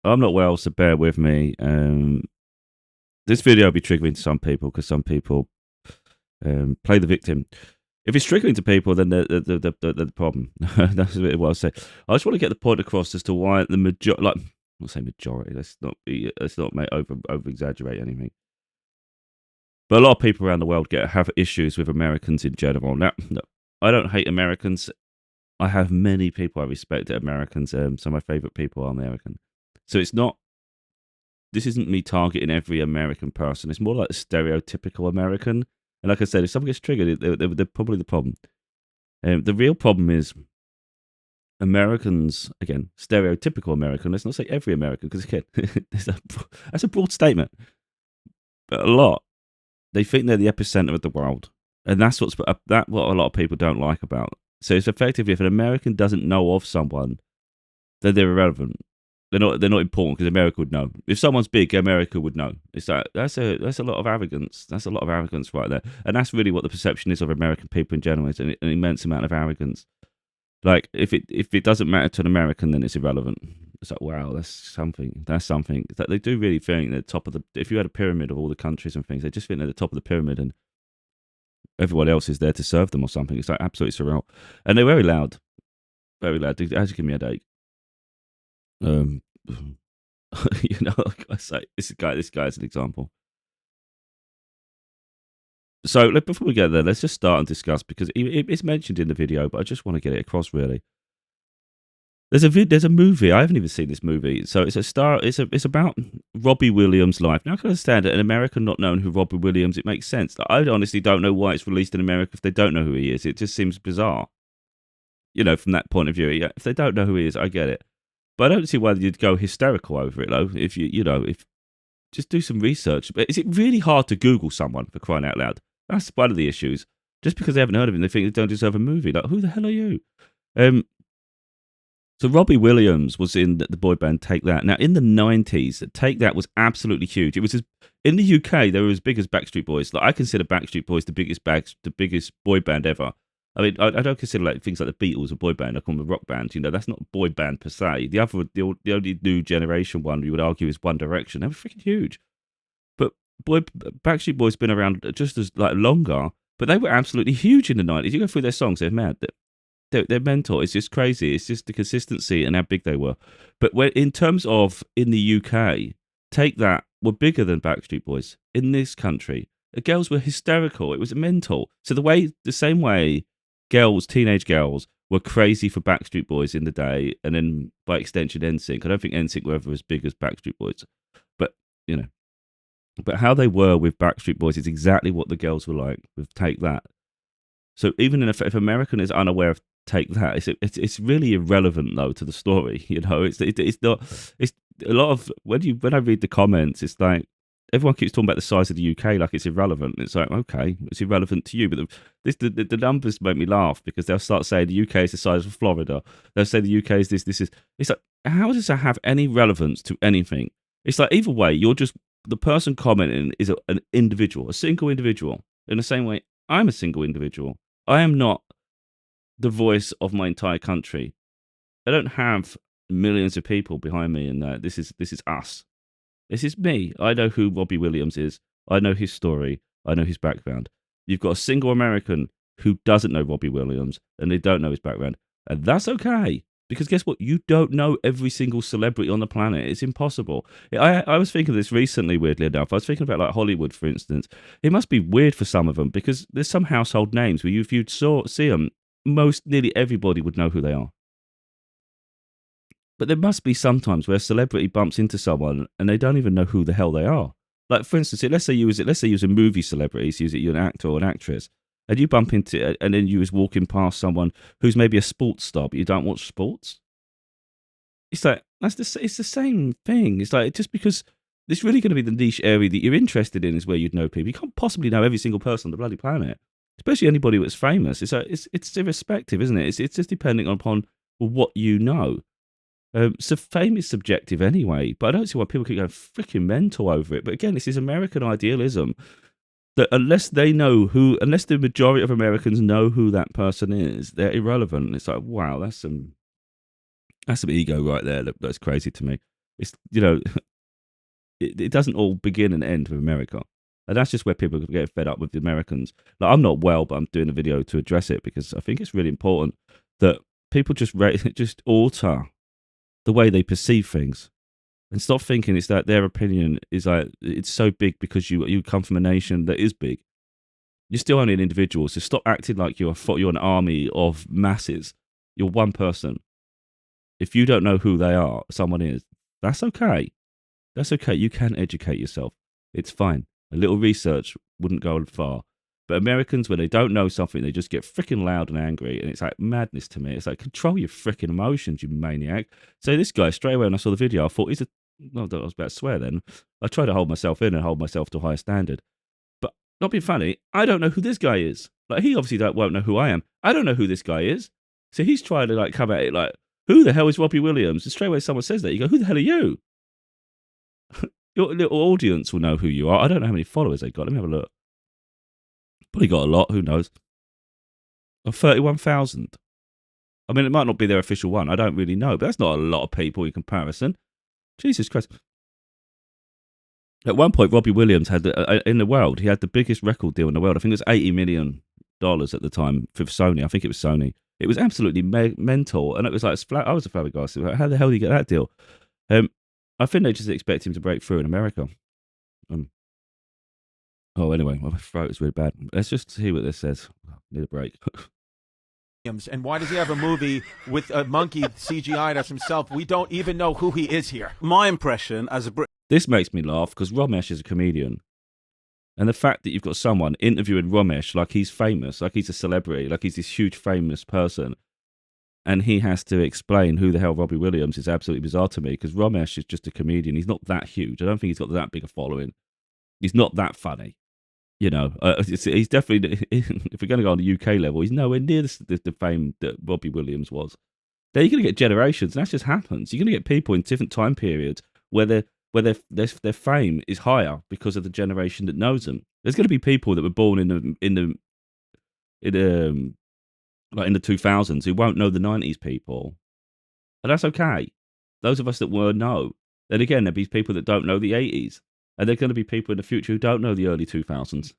I'm not well, so bear with me. This video will be triggering to some people because some people play the victim. If it's triggering to people, then they're the problem. That's what I say. I just want to get the point across as to why the majority, like, I'll say majority. Let's not make over exaggerate anything. But a lot of people around the world have issues with Americans in general. Now, no, I don't hate Americans. I have many people I respect at Americans. Some of my favorite people are American. So it's not. This isn't me targeting every American person. It's more like a stereotypical American. And like I said, if someone gets triggered, they're probably the problem. The real problem is Americans, again, stereotypical American. Let's not say every American, because again, that's a broad statement. But a lot, they think they're the epicenter of the world. And that's what a lot of people don't like about. So it's effectively, if an American doesn't know of someone, then they're irrelevant. They're not important because America would know. If someone's big, America would know. It's like that's a lot of arrogance. That's a lot of arrogance right there, and that's really what the perception is of American people in general. Is an immense amount of arrogance. Like if it doesn't matter to an American, then it's irrelevant. It's like, wow, that's something. That's something. It's like they do really think they're top of the. If you had a pyramid of all the countries and things, they just think they're the top of the pyramid, and everyone else is there to serve them or something. It's like absolutely surreal, and they're very loud, very loud. It has to give me a headache. You know, like I say, this guy is an example. So before we get there, let's just start and discuss because it's mentioned in the video, but I just want to get it across really. There's a movie. I haven't even seen this movie. So it's about Robbie Williams' life. Now I can understand it. An American not knowing who Robbie Williams, it makes sense. I honestly don't know why it's released in America if they don't know who he is. It just seems bizarre. You know, from that point of view. Yeah, if they don't know who he is, I get it. But I don't see why you'd go hysterical over it, though. If if just do some research. But is it really hard to Google someone, for crying out loud? That's one of the issues. Just because they haven't heard of him, they think they don't deserve a movie. Like, who the hell are you? So Robbie Williams was in the boy band Take That. Now, in the 90s, Take That was absolutely huge. It was in the UK, they were as big as Backstreet Boys. Like, I consider Backstreet Boys the biggest boy band ever. I mean, I don't consider like things like the Beatles a boy band. I call them a rock band. You know, that's not a boy band per se. The only new generation one you would argue is One Direction. They were freaking huge. But Backstreet Boys been around just as like longer, but they were absolutely huge in the 90s. You go through their songs, they're mad. They're mental. It's just crazy. It's just the consistency and how big they were. But in terms of in the UK, Take That were bigger than Backstreet Boys in this country. The girls were hysterical. It was mental. So the same way teenage girls, were crazy for Backstreet Boys in the day, and then by extension NSYNC. I don't think NSYNC were ever as big as Backstreet Boys, but but how they were with Backstreet Boys is exactly what the girls were like with Take That. So even if American is unaware of Take That, it's really irrelevant though to the story. You know, it's not. It's a lot of when I read the comments, it's like everyone keeps talking about the size of the UK like it's irrelevant. It's like, okay, it's irrelevant to you, but the numbers make me laugh because they'll start saying the UK is the size of Florida. They'll say the UK is this is. It's like, how does that have any relevance to anything? It's like either way, you're just the person commenting is an individual, a single individual. In the same way, I'm a single individual. I am not the voice of my entire country. I don't have millions of people behind me, and this is us. This is me. I know who Robbie Williams is. I know his story. I know his background. You've got a single American who doesn't know Robbie Williams and they don't know his background. And that's okay. Because guess what? You don't know every single celebrity on the planet. It's impossible. I was thinking of this recently, weirdly enough. I was thinking about like Hollywood, for instance. It must be weird for some of them because there's some household names where if you'd see them, nearly everybody would know who they are. But there must be sometimes where a celebrity bumps into someone and they don't even know who the hell they are. Like, for instance, let's say you was a movie celebrity, so you're an actor or an actress, and you bump into and then you was walking past someone who's maybe a sports star, but you don't watch sports. It's like it's the same thing. It's like just because it's really going to be the niche area that you're interested in is where you'd know people. You can't possibly know every single person on the bloody planet, especially anybody that's famous. It's irrespective, isn't it? It's just depending upon what you know. So fame is subjective anyway, but I don't see why people keep going freaking mental over it. But again, this is American idealism that unless the majority of Americans know who that person is, they're irrelevant. It's like, wow, that's some ego right there. That's crazy to me. It's it doesn't all begin and end with America. And that's just where people get fed up with the Americans. Like, I'm not well, but I'm doing a video to address it because I think it's really important that people just just alter the way they perceive things and stop thinking it's that their opinion is like it's so big because you come from a nation that is big. You're still only an individual, so stop acting like you're an army of masses. You're one person. If you don't know who they are, someone is. That's okay. That's okay. You can educate yourself. It's fine. A little research wouldn't go far. But Americans, when they don't know something, they just get freaking loud and angry. And it's like madness to me. It's like, control your freaking emotions, you maniac. So this guy, straight away when I saw the video, I thought, I was about to swear then. I try to hold myself in and hold myself to a higher standard. But not being funny, I don't know who this guy is. Like, he obviously won't know who I am. I don't know who this guy is. So he's trying to like come at it like, who the hell is Robbie Williams? And straight away someone says that, you go, who the hell are you? Your little audience will know who you are. I don't know how many followers they got. Let me have a look. Probably got a lot. Who knows? 31,000. I mean, it might not be their official one. I don't really know, but that's not a lot of people in comparison. Jesus Christ. At one point, Robbie Williams had in the world. He had the biggest record deal in the world. I think it was $80 million at the time for Sony. I think it was Sony. It was absolutely mental, and it was like I was a flabbergasted. Like, how the hell did he get that deal? I think they just expect him to break through in America. Anyway, my throat is really bad. Let's just see what this says. Need a break. And why does he have a movie with a monkey CGI'd as himself? We don't even know who he is here. My impression as a Brit. This makes me laugh because Ramesh is a comedian. And the fact that you've got someone interviewing Ramesh like he's famous, like he's a celebrity, like he's this huge famous person, and he has to explain who the hell Robbie Williams is absolutely bizarre to me because Ramesh is just a comedian. He's not that huge. I don't think he's got that big a following. He's not that funny. He's definitely, if we're going to go on the UK level, he's nowhere near the fame that Robbie Williams was. Then you're going to get generations, and that just happens. You're going to get people in different time periods where their fame is higher because of the generation that knows them. There's going to be people that were born in the 2000s who won't know the 90s people, and that's okay. Those of us that were know. Then again, there'll be people that don't know the 80s. And there's going to be people in the future who don't know the early 2000s,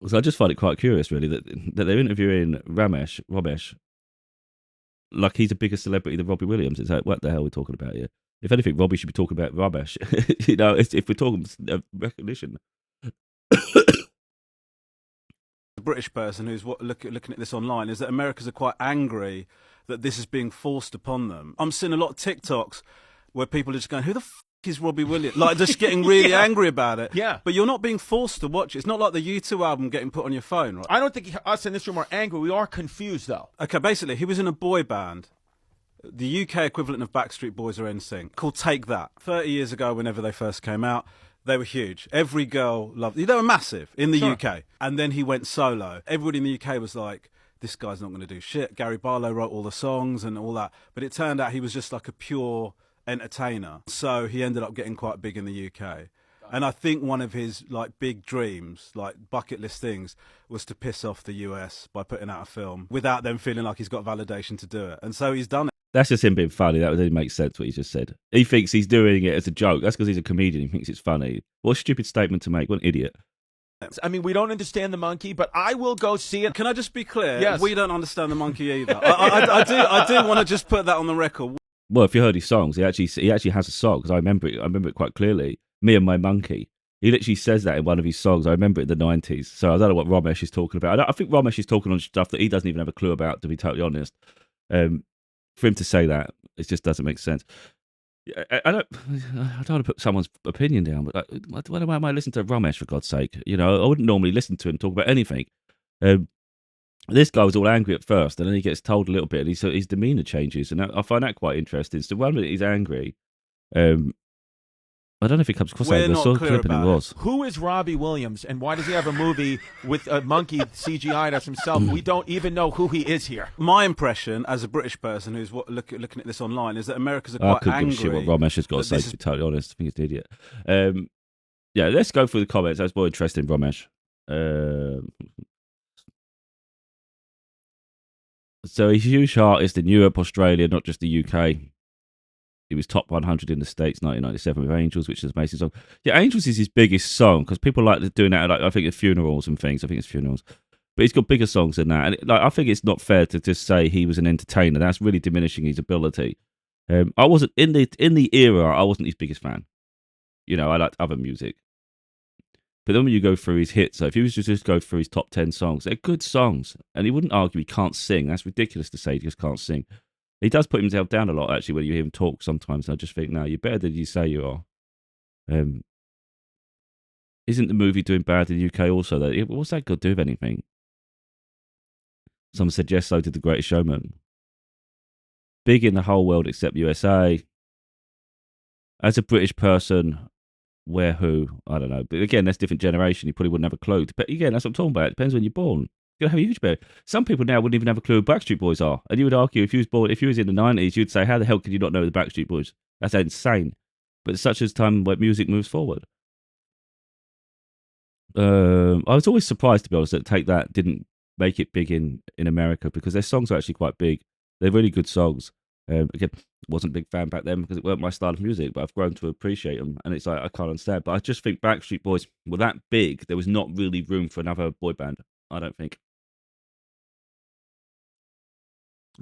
So I just find it quite curious, really, that they're interviewing Ramesh, like he's a bigger celebrity than Robbie Williams. It's like, what the hell are we talking about here? If anything, Robbie should be talking about Ramesh. If we're talking recognition. The British person who's looking at this online is that Americans are quite angry that this is being forced upon them. I'm seeing a lot of TikToks where people are just going, who the f*** is Robbie Williams? Like, just getting really angry about it. Yeah. But you're not being forced to watch it. It's not like the U2 album getting put on your phone, right? I don't think us in this room are angry. We are confused, though. Okay, basically, he was in a boy band, the UK equivalent of Backstreet Boys or NSYNC, called Take That. 30 years ago, whenever they first came out, they were huge. Every girl loved them. They were massive in the UK. And then he went solo. Everybody in the UK was like, this guy's not going to do shit. Gary Barlow wrote all the songs and all that. But it turned out he was just like a pure entertainer, so he ended up getting quite big in the UK. And I think one of his like big dreams, like bucket list things, was to piss off the US by putting out a film without them feeling like he's got validation to do it. And so he's done it. That's just him being funny. That doesn't make sense what he just said. He thinks he's doing it as a joke. That's because he's a comedian. He thinks it's funny. What a stupid statement to make. What an idiot. I mean, we don't understand the monkey, but I will go see it. Can I just be clear? Yes. We don't understand the monkey either. I do want to just put that on the record. Well, if you heard his songs, he actually has a song because I remember it quite clearly. Me and My Monkey. He literally says that in one of his songs. I remember it in the 90s. So I don't know what Ramesh is talking about. I think Ramesh is talking on stuff that he doesn't even have a clue about, to be totally honest. For him to say that, it just doesn't make sense. I don't want to put someone's opinion down, but why am I listening to Ramesh, for God's sake? I wouldn't normally listen to him talk about anything. This guy was all angry at first, and then he gets told a little bit, and his demeanour changes, and I find that quite interesting. So one minute he's angry, I don't know if it comes across that, but I saw a clip and it was. Who is Robbie Williams, and why does he have a movie with a monkey CGI'd as himself? We don't even know who he is here. My impression as a British person who's looking at this online is that Americans are quite angry. I couldn't angry. give a shit what Ramesh has got to say, to be totally honest. I think he's an idiot. Yeah, let's go through the comments. That's more interesting, Ramesh. So he's a huge artist in Europe, Australia, not just the UK. He was top 100 in the States 1997 with Angels, which is an amazing song. Yeah, Angels is his biggest song because people like doing that, like, I think, at funerals and things. I think it's funerals. But he's got bigger songs than that. And I think it's not fair to just say he was an entertainer. That's really diminishing his ability. I wasn't in the era. I wasn't his biggest fan. I liked other music. But then when you go through his hits, so if he was to just go through his top 10 songs, they're good songs. And he wouldn't argue he can't sing. That's ridiculous to say he just can't sing. He does put himself down a lot, actually, when you hear him talk sometimes. And I just think, no, you're better than you say you are. Isn't the movie doing bad in the UK also, though? What's that got to do with anything? Someone said, yes, so did The Greatest Showman. Big in the whole world except USA. As a British person, where who? I don't know. But again, that's a different generation. You probably wouldn't have a clue. But again, that's what I'm talking about. It depends when you're born. You're going to have a huge bear. Some people now wouldn't even have a clue who Backstreet Boys are. And you would argue, if you was in the 90s, you'd say, how the hell could you not know the Backstreet Boys? That's insane. But such as time where music moves forward. I was always surprised, to be honest, that Take That didn't make it big in America because their songs are actually quite big. They're really good songs. Again, wasn't a big fan back then because it weren't my style of music, but I've grown to appreciate them. And it's like, I can't understand. But I just think Backstreet Boys were that big, there was not really room for another boy band, I don't think.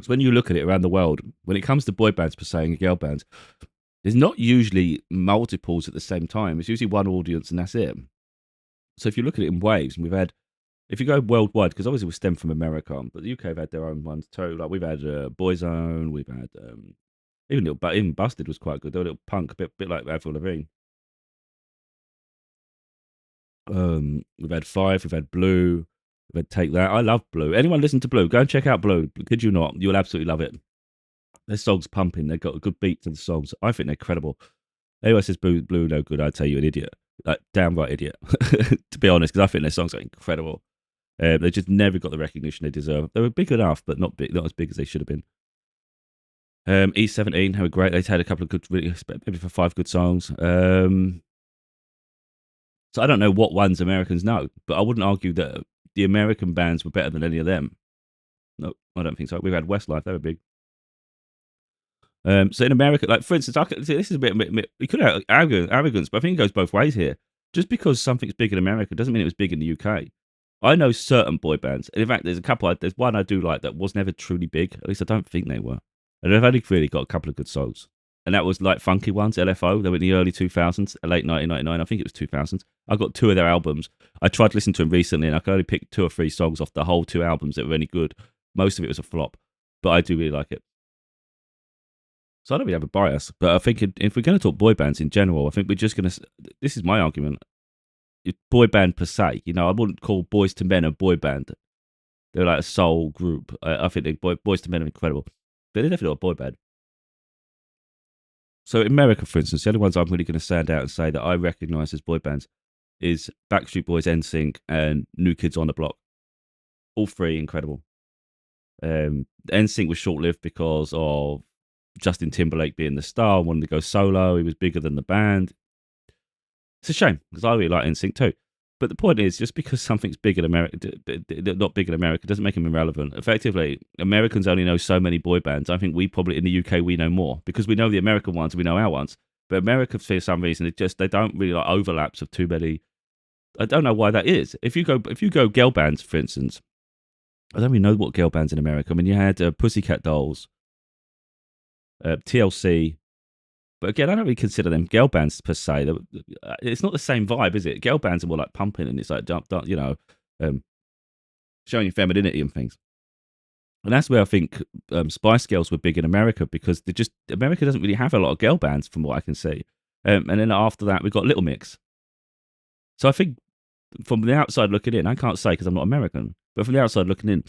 So when you look at it around the world, when it comes to boy bands per se and girl bands, there's not usually multiples at the same time. It's usually one audience and that's it. So if you look at it in waves, and if you go worldwide, because obviously we stem from America, but the UK have had their own ones too. Like we've had Boyzone, we've had even Busted was quite good. They were a little punk, a bit like Avril Lavigne. We've had Five, we've had Blue, we've had Take That. I love Blue. Anyone listen to Blue? Go and check out Blue. Kid you not, you'll absolutely love it. Their songs pumping. They've got a good beat to the songs. I think they're credible. Anyone says Blue no good, I'd tell you an idiot. Like, downright idiot, to be honest, because I think their songs are incredible. They just never got the recognition they deserve. They were big enough, but not as big as they should have been. E17, they were great. They had a couple of good, maybe for 5 good songs. So I don't know what ones Americans know, but I wouldn't argue that the American bands were better than any of them. No, I don't think so. We've had Westlife, they were big. So in America, like for instance, this is a bit we could have arrogance, but I think it goes both ways here. Just because something's big in America doesn't mean it was big in the UK. I know certain boy bands, and in fact, there's one I do like that was never truly big. At least I don't think they were. And they've only really got a couple of good songs, and that was like funky ones. LFO, they were in the early 2000s, late 1999, I think it was 2000s. I got 2 of their albums. I tried to listen to them recently, and I could only pick 2 or 3 songs off the whole 2 albums that were any good. Most of it was a flop, but I do really like it. So I don't really have a bias, but I think if we're going to talk boy bands in general, I think we're just going to. This is my argument. Boy band per se, I wouldn't call Boys to Men a boy band. They're like a soul group. I think Boys to Men are incredible, but they're definitely not a boy band. So in America, for instance, the only ones I'm really going to stand out and say that I recognise as boy bands is Backstreet Boys, NSYNC, and New Kids on the Block. All 3 incredible. NSYNC was short-lived because of Justin Timberlake being the star and wanted to go solo. He was bigger than the band. It's a shame because I really like NSYNC too. But the point is, just because something's big in America, not big in America, doesn't make them irrelevant. Effectively, Americans only know so many boy bands. I think we probably in the UK we know more because we know the American ones, we know our ones. But America, for some reason, they don't really like overlaps of too many. I don't know why that is. If you go girl bands, for instance, I don't really know what girl bands in America. I mean, you had Pussycat Dolls, TLC. But again, I don't really consider them girl bands per se. It's not the same vibe, is it? Girl bands are more like pumping, and it's like showing your femininity and things. And that's where I think Spice Girls were big in America because America doesn't really have a lot of girl bands from what I can see. And then after that, we got Little Mix. So I think from the outside looking in, I can't say because I'm not American, but from the outside looking in,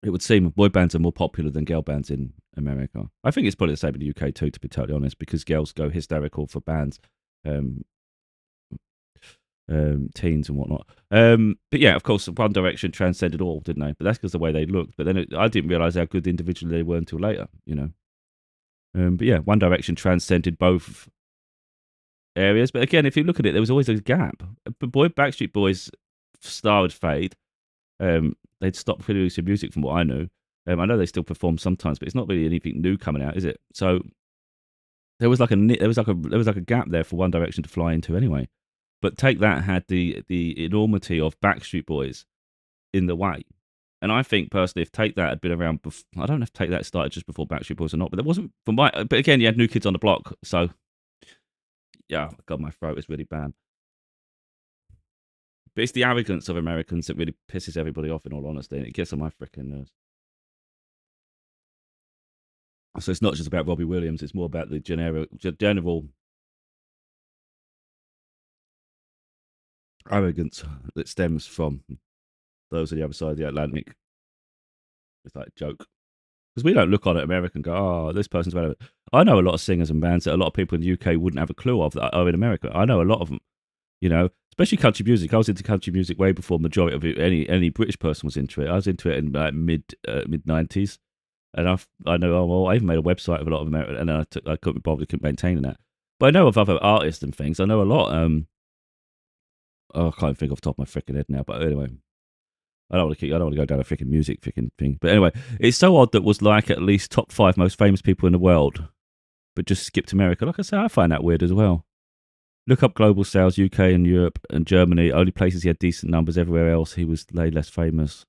it would seem boy bands are more popular than girl bands in America. I think it's probably the same in the UK too, to be totally honest, because girls go hysterical for bands, teens and whatnot. But yeah, of course, One Direction transcended all, didn't they? But that's because the way they looked. But then I didn't realise how good individually they were until later, But yeah, One Direction transcended both areas. But again, if you look at it, there was always a gap. Backstreet Boys' star would fade. they'd stopped producing music from what I knew. I know they still perform sometimes, but it's not really anything new coming out, is it? So there was like a gap there for One Direction to fly into anyway. But Take That had the enormity of Backstreet Boys in the way. And I think personally, if Take That had been around, I don't know if Take That started just before Backstreet Boys or not, but there wasn't for my. But again, you had New Kids on the Block, so yeah, God, my throat is really bad. But it's the arrogance of Americans that really pisses everybody off, in all honesty, and it gets on my freaking nerves. So it's not just about Robbie Williams; it's more about the general arrogance that stems from those on the other side of the Atlantic. It's like a joke. Because we don't look on at America and go, oh, this person's relevant. I know a lot of singers and bands that a lot of people in the UK wouldn't have a clue of that are in America. I know a lot of them, especially country music. I was into country music way before the majority of it, any British person was into it. I was into it in like mid 90s. And I know, I even made a website of a lot of America, and then I couldn't be bothered, couldn't maintain that. But I know of other artists and things. I know a lot. I can't think off the top of my freaking head now, but anyway. I don't want to go down a freaking music freaking thing. But anyway, it's so odd that was like at least top 5 most famous people in the world, but just skipped America. Like I say, I find that weird as well. Look up global sales, UK and Europe and Germany. Only places he had decent numbers. Everywhere else, he was laid less famous.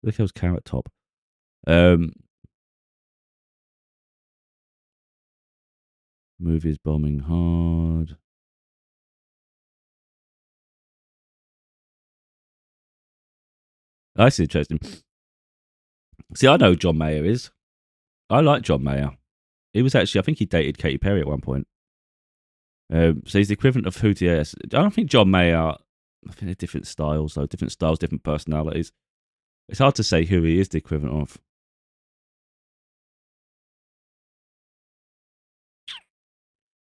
Look, it was Carrot Top. Movies bombing hard. That's interesting. See, I know who John Mayer is. I like John Mayer. He was actually, I think he dated Katy Perry at one point. So he's the equivalent of who to I don't think John Mayer. I think they're different styles, though. Different styles, different personalities. It's hard to say who he is the equivalent of.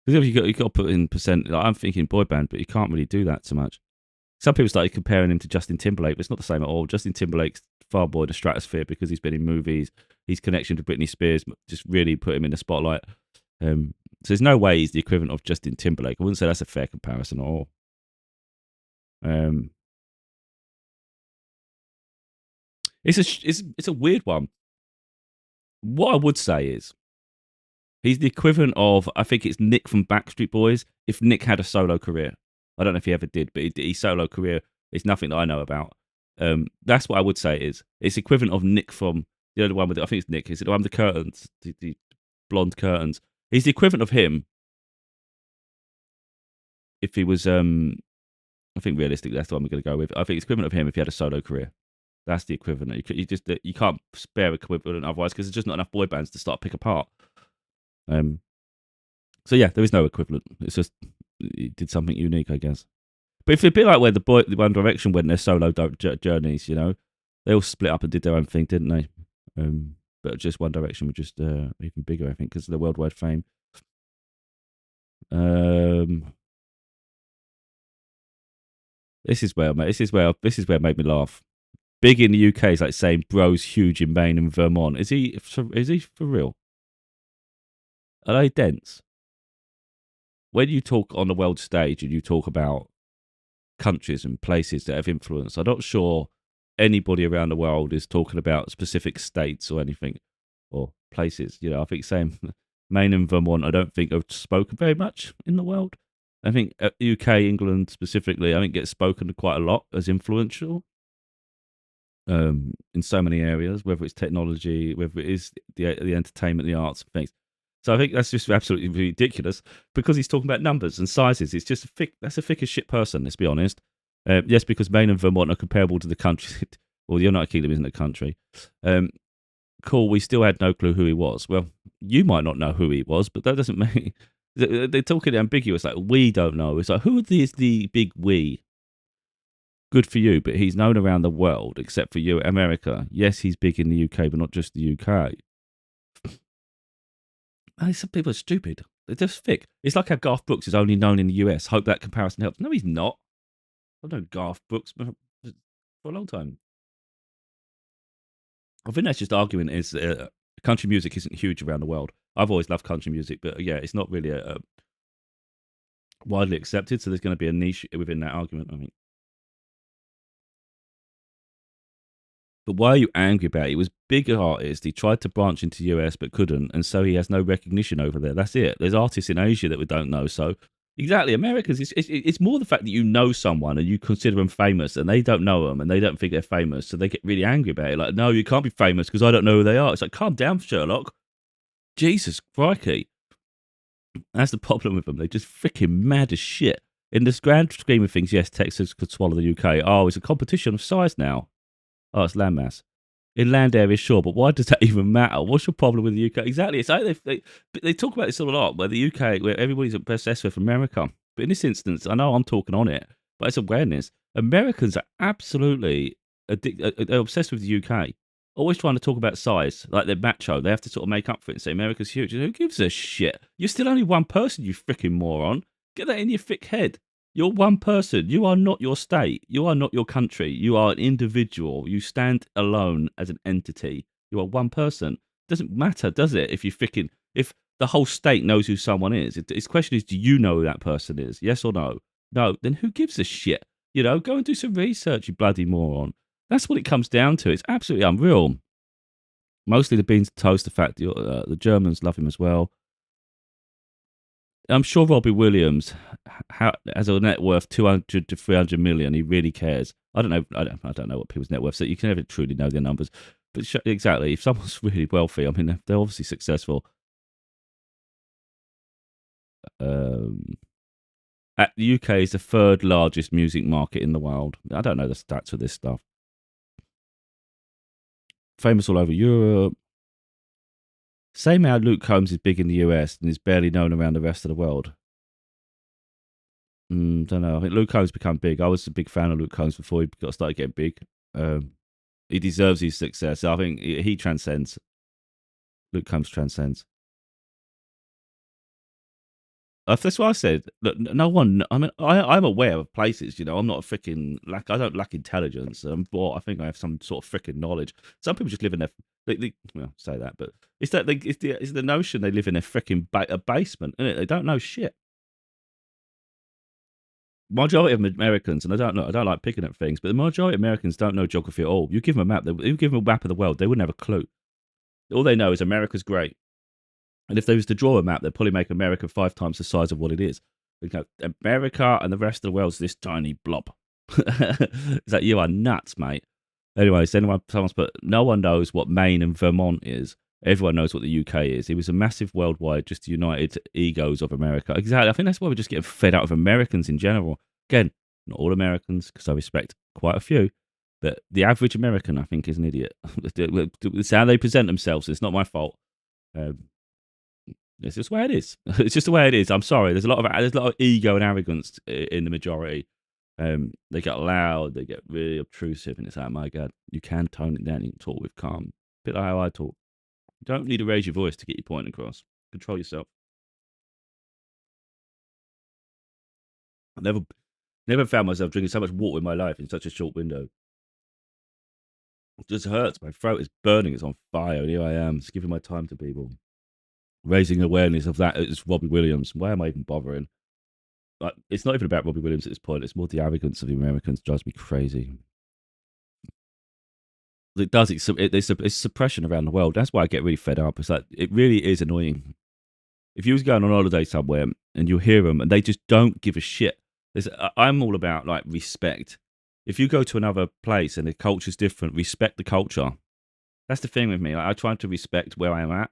Because you got to put in percent. Like, I'm thinking boy band, but you can't really do that so much. Some people started comparing him to Justin Timberlake, but it's not the same at all. Justin Timberlake's far more in the stratosphere because he's been in movies. His connection to Britney Spears just really put him in the spotlight. So there's no way he's the equivalent of Justin Timberlake. I wouldn't say that's a fair comparison at all. It's a weird one. What I would say is he's the equivalent of, I think it's Nick from Backstreet Boys if Nick had a solo career. I don't know if he ever did, but his solo career is nothing that I know about. That's what I would say is. It's equivalent of Nick from the other one with, I think it's Nick. Is it the one with the curtains, the blonde curtains? He's the equivalent of him if he was. I think realistically, that's the one we're going to go with. I think it's equivalent of him if he had a solo career. That's the equivalent. You can't spare equivalent otherwise because there's just not enough boy bands to start pick apart. So yeah, there is no equivalent. It's just he did something unique, I guess. But if it'd be like where the One Direction went their solo journeys, they all split up and did their own thing, didn't they? But just One Direction were just even bigger, I think, because of the worldwide fame. This is where it made me laugh. Big in the UK is like saying bro's huge in Maine and Vermont. Is he for real? Are they dense? When you talk on the world stage and you talk about countries and places that have influence, I'm not sure anybody around the world is talking about specific states or anything or places. I think same Maine and Vermont, I don't think have spoken very much in the world. I think UK, England specifically, I think gets spoken quite a lot as influential in so many areas, whether it's technology, whether it is the entertainment, the arts, and things. So I think that's just absolutely ridiculous because he's talking about numbers and sizes. It's just that's a thick as shit person, let's be honest. Yes, because Maine and Vermont are comparable to the country. Well, the United Kingdom isn't a country. Cool, we still had no clue who he was. Well, you might not know who he was, but that doesn't mean... They're talking ambiguous, like, we don't know. It's like, who is the big we? Good for you, but he's known around the world, except for you, America. Yes, he's big in the UK, but not just the UK. Some people are stupid. They're just thick. It's like how Garth Brooks is only known in the US. Hope that comparison helps. No, he's not. I've known Garth Brooks for a long time. I think that's just arguing is country music isn't huge around the world. I've always loved country music, but yeah, it's not really widely accepted. So there's going to be a niche within that argument, I think. But why are you angry about it? He was a bigger artist. He tried to branch into the US but couldn't, and so he has no recognition over there. That's it. There's artists in Asia that we don't know. So exactly, Americans. It's more the fact that you know someone and you consider them famous, and they don't know them and they don't think they're famous, so they get really angry about it. Like, no, you can't be famous because I don't know who they are. It's like, calm down, Sherlock. Jesus, crikey. That's the problem with them. They're just freaking mad as shit. In this grand scheme of things, yes, Texas could swallow the UK. Oh, it's a competition of size now. Oh, it's landmass. In land areas, sure, but why does that even matter? What's your problem with the UK? Exactly. It's like they talk about this a lot, where the UK, where everybody's obsessed with America. But in this instance, I know I'm talking on it, but it's awareness. Americans are absolutely they're obsessed with the UK. Always trying to talk about size, like they're macho. They have to sort of make up for it and say America's huge. Who gives a shit? You're still only one person, you freaking moron. Get that in your thick head. You're one person. You are not your state. You are not your country. You are an individual. You stand alone as an entity. You are one person. Doesn't matter, does it? If the whole state knows who someone is, its question is, do you know who that person is? Yes or no? No. Then who gives a shit? Go and do some research, you bloody moron. That's what it comes down to. It's absolutely unreal. Mostly the beans and toast. The fact that the Germans love him as well. I'm sure Robbie Williams has a net worth 200 to 300 million. He really cares. I don't know. I don't know what people's net worth. So you can never truly know their numbers. But exactly, if someone's really wealthy, I mean, they're obviously successful. The UK is the third largest music market in the world. I don't know the stats for this stuff. Famous all over Europe. Same how Luke Combs is big in the US and is barely known around the rest of the world. Don't know. I think Luke Combs become big. I was a big fan of Luke Combs before he started getting big. He deserves his success. I think he transcends. Luke Combs transcends. That's what I said. Look, no one. I mean, I'm aware of places. I'm not a freaking I don't lack intelligence. But I think I have some sort of freaking knowledge. Some people just live in their. Well, say that, but it's the notion they live in a freaking basement, isn't it? They don't know shit. Majority of Americans, and I don't like picking at things, but the majority of Americans don't know geography at all. You give them a map, you give them a map of the world, they wouldn't have a clue. All they know is America's great. And if they was to draw a map, they'd probably make America 5 times the size of what it is. America and the rest of the world's this tiny blob. It's like, you are nuts, mate. Anyway, someone's put, no one knows what Maine and Vermont is. Everyone knows what the UK is. It was a massive worldwide, just united egos of America. Exactly. I think that's why we're just getting fed out of Americans in general. Again, not all Americans, because I respect quite a few. But the average American, I think, is an idiot. It's how they present themselves. It's not my fault. It's just the way it is. It's just the way it is. I'm sorry. There's a lot of ego and arrogance in the majority. They get loud. They get really obtrusive, and it's like, my God, you can tone it down. You can talk with calm. A bit like how I talk. You don't need to raise your voice to get your point across. Control yourself. I never found myself drinking so much water in my life in such a short window. It just hurts. My throat is burning. It's on fire. And here I am, just giving my time to people. Raising awareness of that is Robbie Williams. Why am I even bothering? Like, it's not even about Robbie Williams at this point. It's more the arrogance of the Americans drives me crazy. It does. It's suppression around the world. That's why I get really fed up. It's like, it really is annoying. If you was going on holiday somewhere and you hear them and they just don't give a shit. I'm all about like respect. If you go to another place and the culture's different, respect the culture. That's the thing with me. Like, I try to respect where I am at.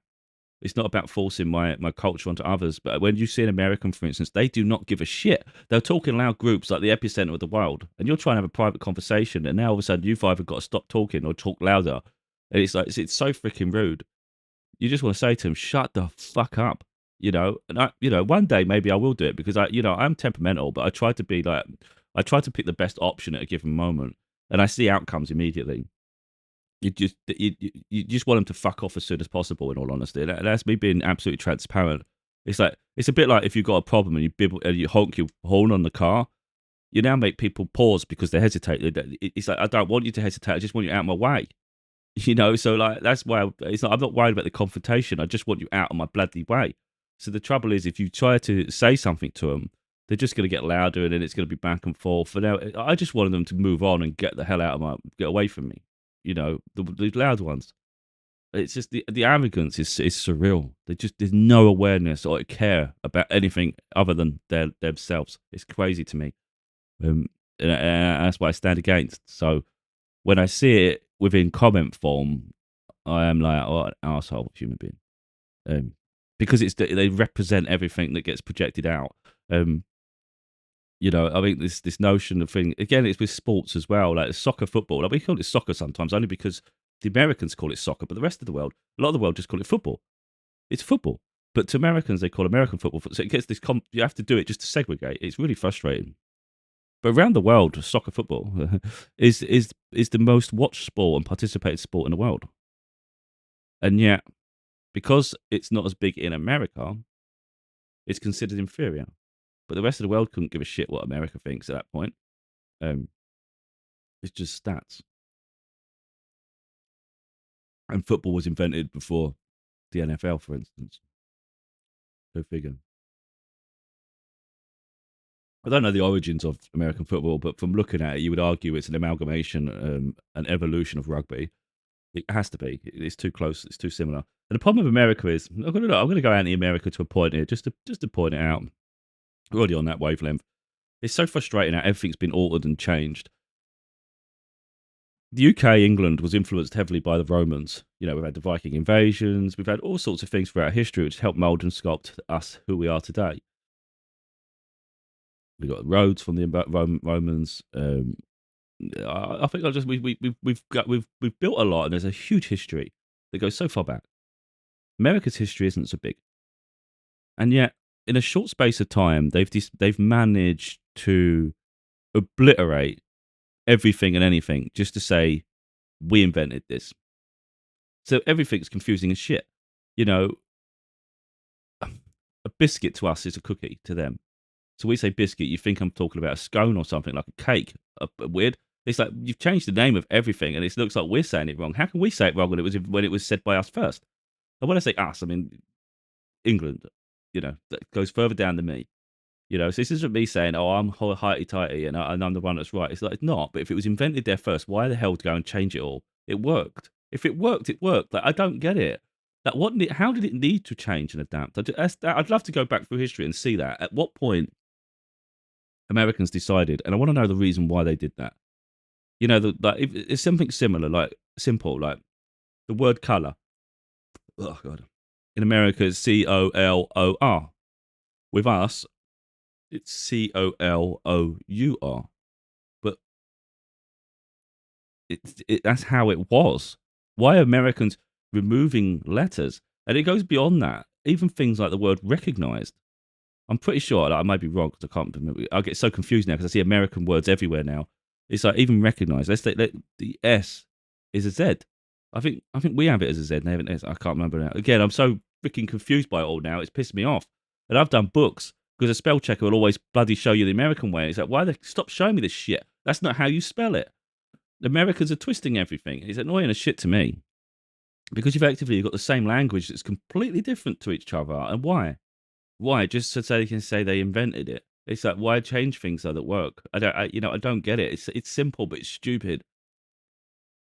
It's not about forcing my culture onto others. But when you see an American, for instance, they do not give a shit. They're talking loud groups like the epicenter of the world. And you're trying to have a private conversation. And now all of a sudden you've either got to stop talking or talk louder. And it's like, it's so freaking rude. You just want to say to them, shut the fuck up. And one day maybe I will do it because I'm temperamental, but I try to pick the best option at a given moment. And I see outcomes immediately. You just want them to fuck off as soon as possible. In all honesty, that's me being absolutely transparent. It's a bit like if you've got a problem and you honk your horn on the car, you now make people pause because they hesitate. It's like, I don't want you to hesitate. I just want you out of my way. So like that's why I'm not worried about the confrontation. I just want you out of my bloody way. So the trouble is, if you try to say something to them, they're just going to get louder, and then it's going to be back and forth. For now, I just wanted them to move on and get the hell get away from me. the loud ones. It's just the arrogance is surreal. There's no awareness or care about anything other than themselves. It's crazy to me. And that's what I stand against. So when I see it within comment form, I am like, oh, an asshole human being. Because they represent everything that gets projected out. I think this notion of thing again, it's with sports as well, like soccer, football. Like we call it soccer sometimes, only because the Americans call it soccer, but the rest of the world, a lot of the world just call it football. It's football, but to Americans they call American football. So it gets this. You have to do it just to segregate. It's really frustrating. But around the world, soccer, football is the most watched sport and participated sport in the world, and yet because it's not as big in America, it's considered inferior. But the rest of the world couldn't give a shit what America thinks at that point. It's just stats. And football was invented before the NFL, for instance. Go figure. I don't know the origins of American football, but from looking at it, you would argue it's an amalgamation, an evolution of rugby. It has to be. It's too close. It's too similar. And the problem with America is, I'm going to go anti-America to a point here, just to point it out. We're already on that wavelength. It's so frustrating how everything's been altered and changed. The UK, England, was influenced heavily by the Romans. We've had the Viking invasions. We've had all sorts of things throughout history which helped mould and sculpt us who we are today. We got roads from the Romans. I think we've built a lot, and there's a huge history that goes so far back. America's history isn't so big, and yet in a short space of time, they've managed to obliterate everything and anything just to say we invented this. So everything's confusing as shit. A biscuit to us is a cookie to them. So we say biscuit, you think I'm talking about a scone or something like a cake. Weird. It's like you've changed the name of everything, and it looks like we're saying it wrong. How can we say it wrong when it was said by us first? And when I say us, I mean England. That goes further down than me. So this isn't me saying, "Oh, I'm highty-tighty and I'm the one that's right." It's like it's not. But if it was invented there first, why the hell go and change it all? It worked. If it worked, it worked. Like I don't get it. Like how did it need to change and adapt? I'd love to go back through history and see that. At what point Americans decided, and I want to know the reason why they did that. It's something similar, like simple, like the word color. Oh God! In America, it's COLOR. With us, it's COLOUR. But that's how it was. Why are Americans removing letters? And it goes beyond that. Even things like the word recognized. I'm pretty sure, like, I might be wrong because I can't remember. I get so confused now because I see American words everywhere now. It's like even recognized. The S is a Z. I think we have it as a Z and they have an S. I can't remember now. Again, I'm so freaking confused by it all now. It's pissed me off. And I've done books because a spell checker will always bloody show you the American way. It's like, why stop showing me this shit? That's not how you spell it. The Americans are twisting everything. It's annoying as shit to me because you've got the same language that's completely different to each other. And why? Why? Just so they can say they invented it. It's like, why change things that work? I don't get it. It's simple, but it's stupid.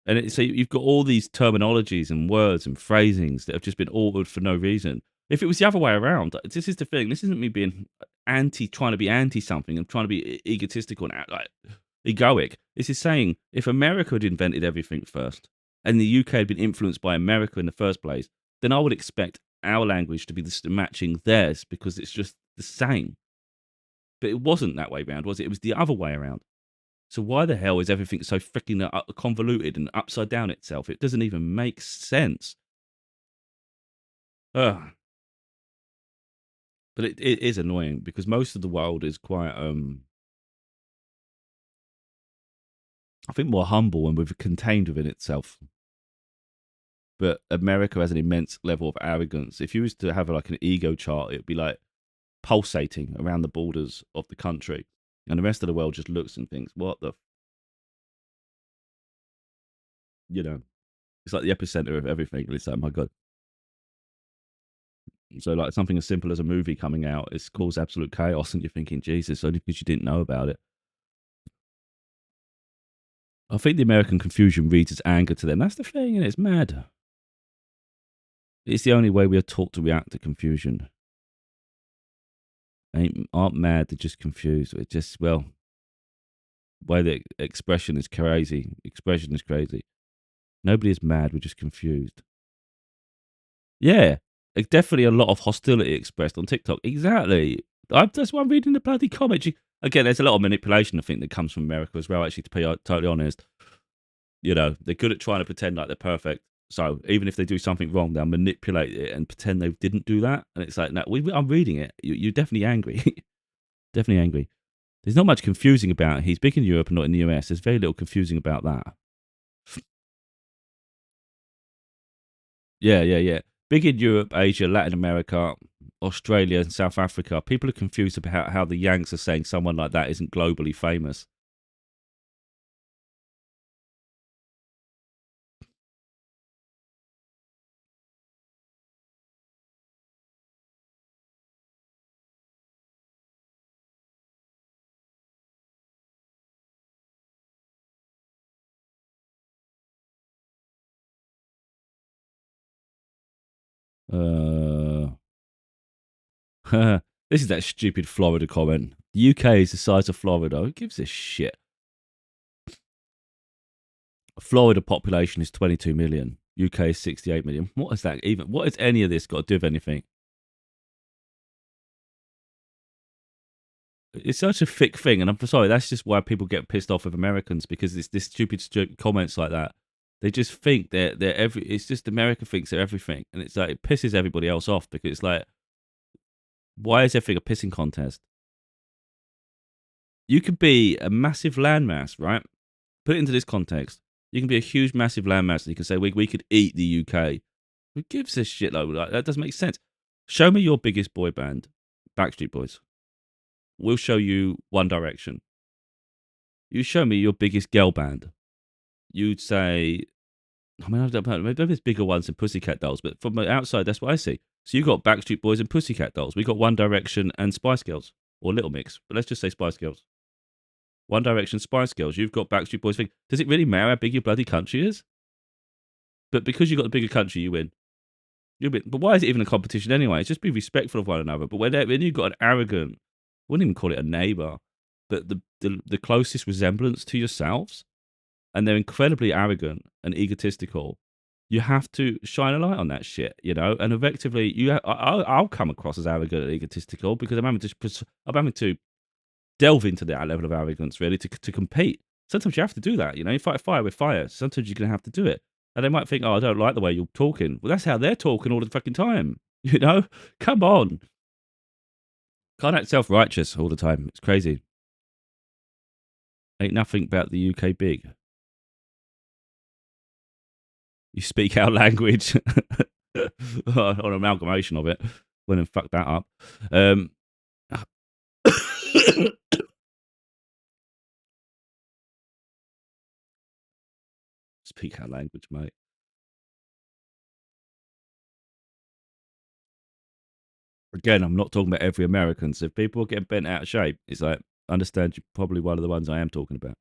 And so you've got all these terminologies and words and phrasings that have just been altered for no reason. If it was the other way around, this is the thing. This isn't me being trying to be anti something and trying to be egotistical and like egoic. This is saying if America had invented everything first and the UK had been influenced by America in the first place, then I would expect our language to be matching theirs because it's just the same. But it wasn't that way around, was it? It was the other way around. So why the hell is everything so freaking convoluted and upside down itself? It doesn't even make sense. But it is annoying because most of the world is quite, I think, more humble and contained within itself. But America has an immense level of arrogance. If you was to have like an ego chart, it'd be like pulsating around the borders of the country. And the rest of the world just looks and thinks, what the... It's like the epicenter of everything. It's like, my God. So like something as simple as a movie coming out, it's caused absolute chaos. And you're thinking, Jesus, only because you didn't know about it. I think the American confusion reads as anger to them. That's the thing, and it's mad. It's the only way we are taught to react to confusion. Aren't mad, they're just confused. It's just, well, way the expression is crazy. Expression is crazy. Nobody is mad, we're just confused. Yeah, there's definitely a lot of hostility expressed on TikTok. Exactly. That's why I'm reading the bloody comments. Again, there's a lot of manipulation, I think, that comes from America as well, actually, to be totally honest. You know, they're good at trying to pretend like they're perfect. So even if they do something wrong, they'll manipulate it and pretend they didn't do that. And it's like, no, I'm reading it. You're definitely angry. Definitely angry. There's not much confusing about it. He's big in Europe and not in the US. There's very little confusing about that. Yeah. Big in Europe, Asia, Latin America, Australia, and South Africa. People are confused about how the Yanks are saying someone like that isn't globally famous. This is that stupid Florida comment. The UK is the size of Florida. Who gives a shit? Florida population is 22 million. UK is 68 million. What is that even? What has any of this got to do with anything? It's such a thick thing, and I'm sorry, that's just why people get pissed off with Americans, because it's this stupid comments like that. They just think they're every. It's just America thinks they're everything, and it's like it pisses everybody else off, because it's like, why is everything a pissing contest? You could be a massive landmass, right? Put it into this context. You can be a huge, massive landmass, and you can say we could eat the UK. Who gives a shit? Like, that doesn't make sense. Show me your biggest boy band, Backstreet Boys. We'll show you One Direction. You show me your biggest girl band. You'd say, I mean, I don't know, maybe there's bigger ones than Pussycat Dolls, but from the outside, that's what I see. So you've got Backstreet Boys and Pussycat Dolls. We've got One Direction and Spice Girls, or Little Mix, but let's just say Spice Girls. One Direction, Spice Girls. You've got Backstreet Boys. Does it really matter how big your bloody country is? But because you've got the bigger country, you win. But why is it even a competition anyway? It's just be respectful of one another. But when you've got an arrogant, I wouldn't even call it a neighbour, but the closest resemblance to yourselves, and they're incredibly arrogant and egotistical, you have to shine a light on that shit, you know. And effectively, I'll come across as arrogant and egotistical because I'm having to delve into that level of arrogance really to compete. Sometimes you have to do that, you know. You fight fire with fire. Sometimes you're gonna have to do it. And they might think, oh, I don't like the way you're talking. Well, that's how they're talking all the fucking time. You know? Come on. Can't act self-righteous all the time. It's crazy. Ain't nothing about the UK big. You speak our language. Or an amalgamation of it. Went and fucked that up. Speak our language, mate. Again, I'm not talking about every American. So if people are getting bent out of shape, it's like, understand you're probably one of the ones I am talking about.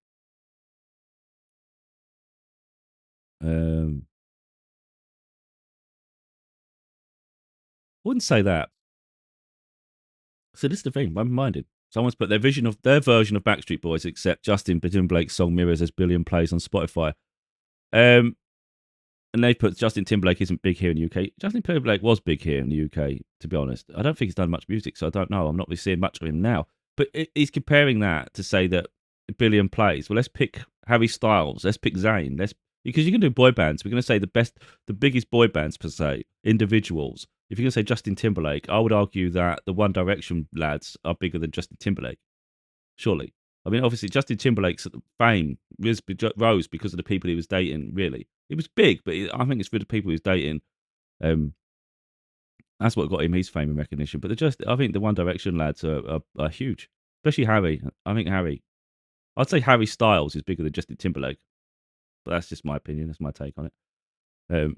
Wouldn't say that. So this is the thing, I'm minded. Someone's put their version of Backstreet Boys, except Justin Timberlake's song mirrors as billion plays on Spotify. And they put Justin Timberlake isn't big here in the UK. Justin Timberlake was big here in the UK, to be honest. I don't think he's done much music, so I don't know. I'm not really seeing much of him now. But he's comparing that to say that a billion plays. Well, let's pick Harry Styles. Let's pick Zayn. Because you can do boy bands. We're going to say the biggest boy bands per se, individuals. If you're going to say Justin Timberlake, I would argue that the One Direction lads are bigger than Justin Timberlake. Surely. I mean, obviously, Justin Timberlake's fame rose because of the people he was dating, really. He was big, but I think it's for the people he was dating. That's what got him his fame and recognition. But I think the One Direction lads are huge, especially Harry. I think I'd say Harry Styles is bigger than Justin Timberlake. But that's just my opinion. That's my take on it.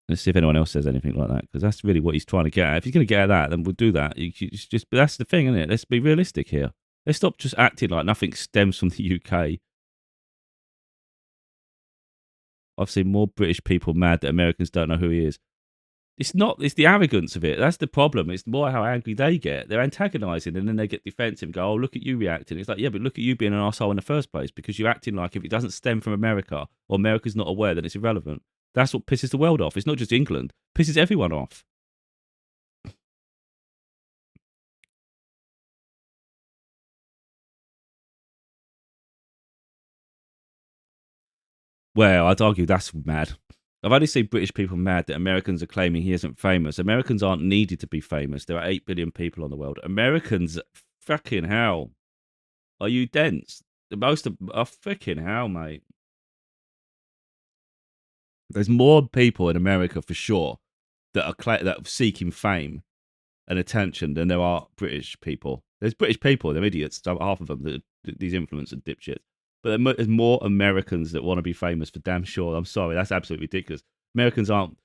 Let's see if anyone else says anything like that, because that's really what he's trying to get at. If he's going to get at that, then we'll do that. But that's the thing, isn't it? Let's be realistic here. Let's stop just acting like nothing stems from the UK. I've seen more British people mad that Americans don't know who he is. It's not. It's the arrogance of it. That's the problem. It's more how angry they get. They're antagonising, and then they get defensive and go, "Oh, look at you reacting." It's like, yeah, but look at you being an asshole in the first place because you're acting like if it doesn't stem from America or America's not aware, then it's irrelevant. That's what pisses the world off. It's not just England. It pisses everyone off. Well, I'd argue that's mad. I've only seen British people mad that Americans are claiming he isn't famous. Americans aren't needed to be famous. There are 8 billion people on the world. Americans, fucking hell. Are you dense? The most of fucking hell, mate. There's more people in America for sure that are seeking fame and attention than there are British people. There's British people, they're idiots. Half of them, these influencers, dipshits. But there's more Americans that want to be famous for damn sure. I'm sorry, that's absolutely ridiculous. Americans aren't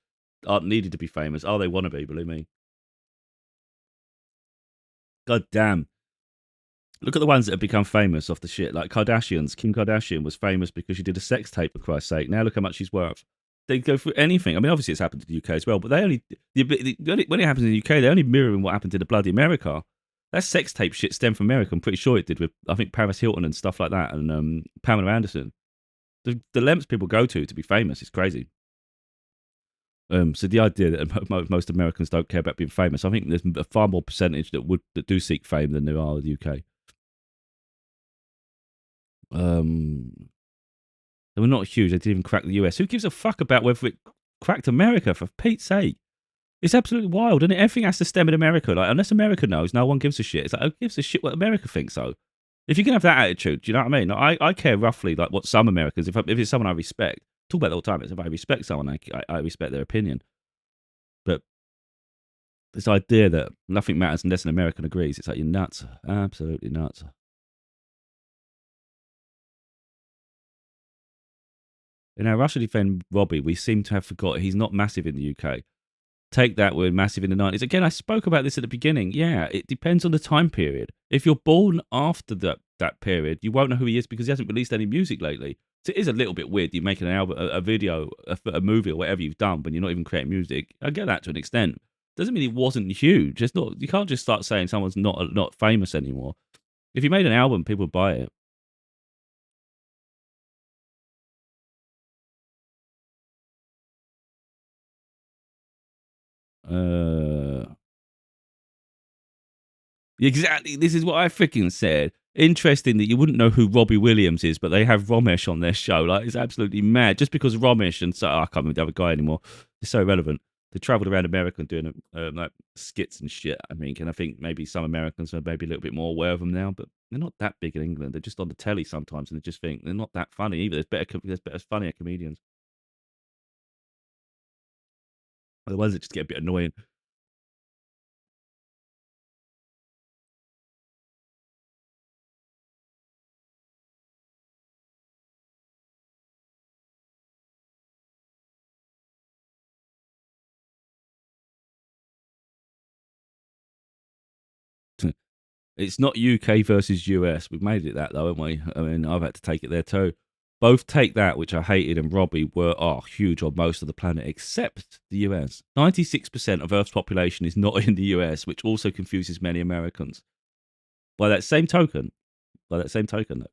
needed to be famous. Oh, they want to be, believe me. God damn. Look at the ones that have become famous off the shit. Like Kardashians. Kim Kardashian was famous because she did a sex tape, for Christ's sake. Now look how much she's worth. They go through anything. I mean, obviously it's happened in the UK as well, but when it happens in the UK, they're only mirroring what happened in the bloody America. That sex tape shit stemmed from America. I'm pretty sure it did with, I think, Paris Hilton and stuff like that, and Pamela Anderson. The lengths people go to be famous is crazy. So the idea that most Americans don't care about being famous, I think there's a far more percentage that do seek fame than there are in the UK. They were not huge. They didn't even crack the US. Who gives a fuck about whether it cracked America, for Pete's sake? It's absolutely wild, and everything has to stem in America. Like, unless America knows, no one gives a shit. It's like, who gives a shit what America thinks, though? If you can have that attitude, do you know what I mean? I care roughly like what some Americans, if it's someone I respect, talk about it all the time. It's if I respect someone, I respect their opinion. But this idea that nothing matters unless an American agrees, it's like, you're nuts. Absolutely nuts. In our Russia defend Robbie, we seem to have forgot he's not massive in the UK. Take that, we're massive in the 90s. Again, I spoke about this at the beginning. Yeah, it depends on the time period. If you're born after that period, you won't know who he is because he hasn't released any music lately. So it is a little bit weird. You make an album, a video, a movie, or whatever you've done, but you're not even creating music. I get that to an extent. Doesn't mean he wasn't huge. It's not. You can't just start saying someone's not famous anymore. If you made an album, people would buy it. Exactly. This is what I freaking said. Interesting that you wouldn't know who Robbie Williams is, but they have Romesh on their show. Like, it's absolutely mad. Just because Romesh and so I can't remember the other guy anymore. It's so irrelevant. They travelled around America and doing like skits and shit. I think, and I think maybe some Americans are maybe a little bit more aware of them now, but they're not that big in England. They're just on the telly sometimes, and they just think they're not that funny either. There's better funnier comedians. The ones that just get a bit annoying. It's not UK versus US. We've made it that though, haven't we? I mean, I've had to take it there too. Both Take That, which I hated, and Robbie are huge on most of the planet, except the US. 96% of Earth's population is not in the US, which also confuses many Americans. By that same token, though,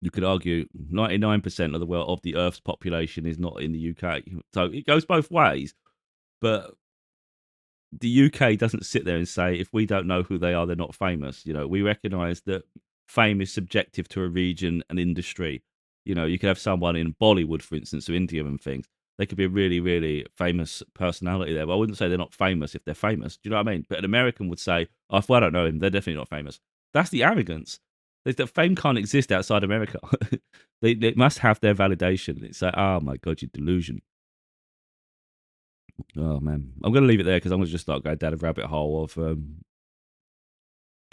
you could argue 99% of the world of the Earth's population is not in the UK. So it goes both ways. But the UK doesn't sit there and say, if we don't know who they are, they're not famous. You know, we recognise that fame is subjective to a region and industry. You know, you could have someone in Bollywood, for instance, or India and things. They could be a really, really famous personality there. But I wouldn't say they're not famous if they're famous. Do you know what I mean? But an American would say, oh, if I don't know him, they're definitely not famous. That's the arrogance. That fame can't exist outside America. they must have their validation. It's like, oh my God, you delusion. Oh man, I'm going to leave it there because I'm going to just start going down a rabbit hole of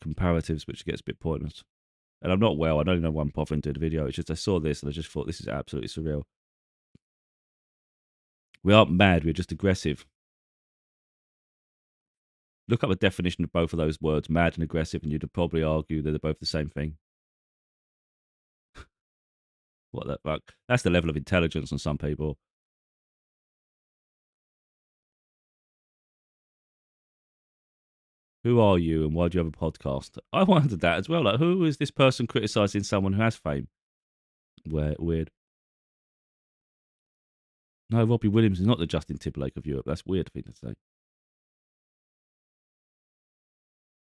comparatives, which gets a bit pointless. And I'm not well. I don't know why I'm bothering doing the video. It's just I saw this and I just thought this is absolutely surreal. We aren't mad. We're just aggressive. Look up the definition of both of those words, mad and aggressive, and you'd probably argue that they're both the same thing. What the fuck? That's the level of intelligence on some people. Who are you and why do you have a podcast? I wondered that as well. Like, who is this person criticizing someone who has fame? Weird. No, Robbie Williams is not the Justin Timberlake of Europe. That's a weird thing to say.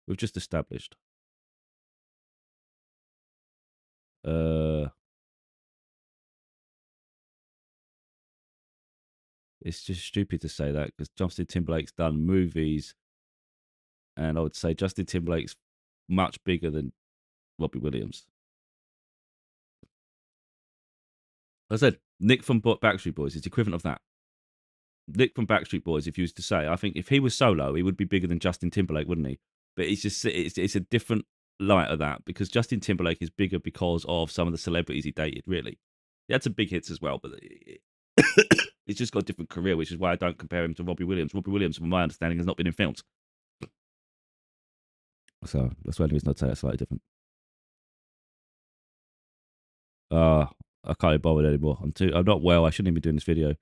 We've just established. It's just stupid to say that because Justin Timberlake's done movies, and I would say Justin Timberlake's much bigger than Robbie Williams. I said Nick from Backstreet Boys is the equivalent of that. Nick from Backstreet Boys, if you was to say, I think if he was solo, he would be bigger than Justin Timberlake, wouldn't he? But it's a different light of that because Justin Timberlake is bigger because of some of the celebrities he dated. Really, he had some big hits as well, but he's just got a different career, which is why I don't compare him to Robbie Williams. Robbie Williams, from my understanding, has not been in films, so that's the only reason I'd say that's slightly different. I can't be bothered anymore. I'm not well. I shouldn't even be doing this video.